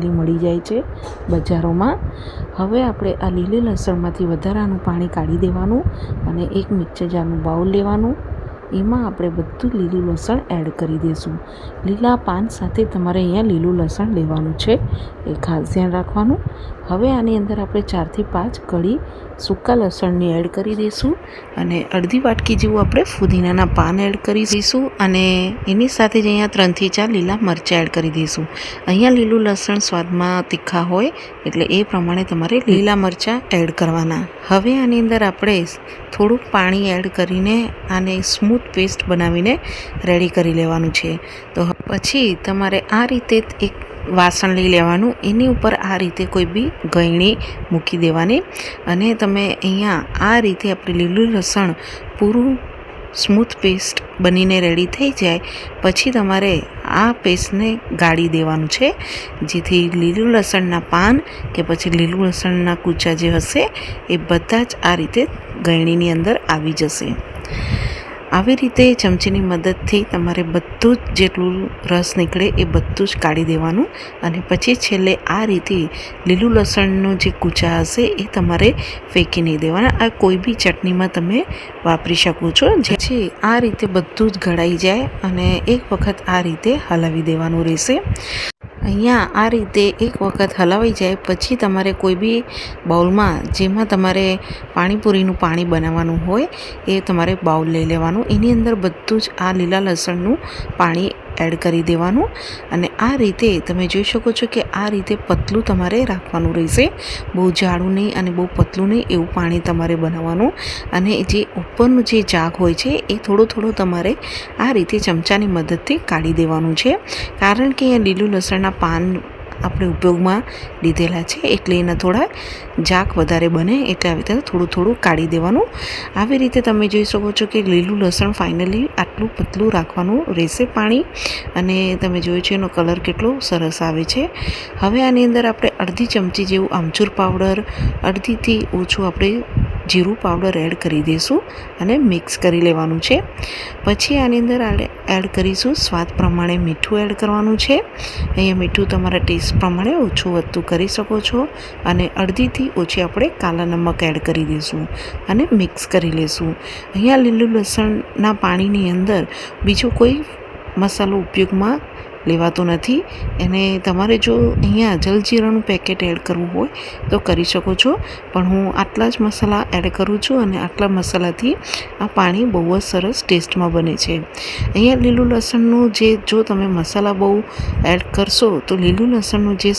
મળી જાય છે બજારોમાં। હવે આપણે આ લીલી લસણમાંથી વધારાનું પાણી કાઢી દેવાનું અને એક મિક્સર જારનું બાઉલ લેવાનું, એમાં આપણે બધું લીલું લસણ એડ કરી દઈશું। લીલા પાન સાથે તમારે અહીંયા લીલું લસણ લેવાનું છે, એ ખાસ ધ્યાન રાખવાનું। હવે આની અંદર આપણે 4 થી 5 કળી સૂકા લસણની એડ કરી દઈશું અને અડધી વાટકી જેવું આપણે ફુદીનાના પાન એડ કરી દઈશું અને એની સાથે જ અહીંયા 3 થી 4 લીલા મરચાં એડ કરી દઈશું। અહીંયા લીલું લસણ સ્વાદમાં તીખા હોય એટલે એ પ્રમાણે તમારે લીલા મરચાં એડ કરવાના। હવે આની અંદર આપણે થોડુંક પાણી એડ કરીને આને સ્મૂથ પેસ્ટ બનાવીને રેડી કરી લેવાનું છે। તો પછી તમારે આ રીતે એક વાસણ લઈ લેવાનું, એની ઉપર આ રીતે કોઈ બી ગળણી મૂકી દેવાની અને તમે અહીંયા આ રીતે આપણે લીલું લસણ પૂરું સ્મૂથ પેસ્ટ બનીને રેડી થઈ જાય પછી તમારે આ પેસ્ટને ગાળી દેવાનું છે, જેથી લીલું લસણના પાન કે પછી લીલું લસણના કૂચા જે હશે એ બધા જ આ રીતે ગળણીની અંદર આવી જશે। આવી રીતે ચમચીની મદદથી તમારે બધું જ જેટલું રસ નીકળે એ બધું જ કાઢી દેવાનું અને પછી છેલ્લે આ રીતે લીલું લસણનું જે કૂચા હશે એ તમારે ફેંકી નહીં દેવાના। આ કોઈ બી ચટણીમાં તમે વાપરી શકો છો। જેથી આ રીતે બધું જ ગળાઈ જાય અને એક વખત આ રીતે હલાવી દેવાનું રહેશે। અહીંયા આ રીતે એક વખત હલાવાઈ જાય પછી તમારે કોઈ બી બાઉલમાં જેમાં તમારે પાણીપુરીનું પાણી બનાવવાનું હોય એ તમારે બાઉલ લઈ લેવાનું, એની અંદર બધું જ આ લીલા લસણનું પાણી એડ કરી દેવાનું અને આ રીતે તમે જોઈ શકો છો કે આ રીતે પતલું તમારે રાખવાનું રહેશે, બહુ જાડું નહીં અને બહુ પતલું નહીં એવું પાણી તમારે બનાવવાનું અને જે ઉપરનું જે જાગ હોય છે એ થોડું તમારે આ રીતે ચમચાની મદદથી કાઢી દેવાનું છે, કારણ કે અહીંયા લીલું લસણના પાન આપણે ઉપયોગમાં લીધેલા છે એટલે એના થોડા જાક વધારે બને એટલે આવી રીતે થોડું કાઢી દેવાનું। આવી રીતે તમે જોઈ શકો છો કે લીલું લસણ ફાઇનલી આટલું પતલું રાખવાનું રહેશે પાણી અને તમે જોયું છે એનો કલર કેટલો સરસ આવે છે। હવે આની અંદર આપણે અડધી ચમચી જેવું આમચૂર પાવડર, અડધીથી ઓછું આપણે જીરું પાવડર એડ કરી દઈશું અને મિક્સ કરી લેવાનું છે। પછી આની અંદર એડ કરીશું સ્વાદ પ્રમાણે મીઠું એડ કરવાનું છે। અહીંયા મીઠું તમારા ટેસ્ટ પ્રમાણે ઓછું વધતું કરી શકો છો અને અડધીથી ઓછી આપણે કાલા નમક એડ કરી દઈશું અને મિક્સ કરી લઈશું। અહીંયા લીલું લસણના પાણીની અંદર બીજો કોઈ મસાલો ઉપયોગમાં લેવાતો નથી, એને તમારે જો અહીંયા જલજીરાનું પેકેટ એડ કરવું હોય તો કરી શકો છો, પણ હું આટલા જ મસાલા એડ કરું છું અને આટલા મસાલાથી આ પાણી બહુ જ સરસ ટેસ્ટમાં બને છે। અહીંયા લીલું લસણનું જો તમે મસાલા બહુ એડ કરશો તો લીલું લસણનું જે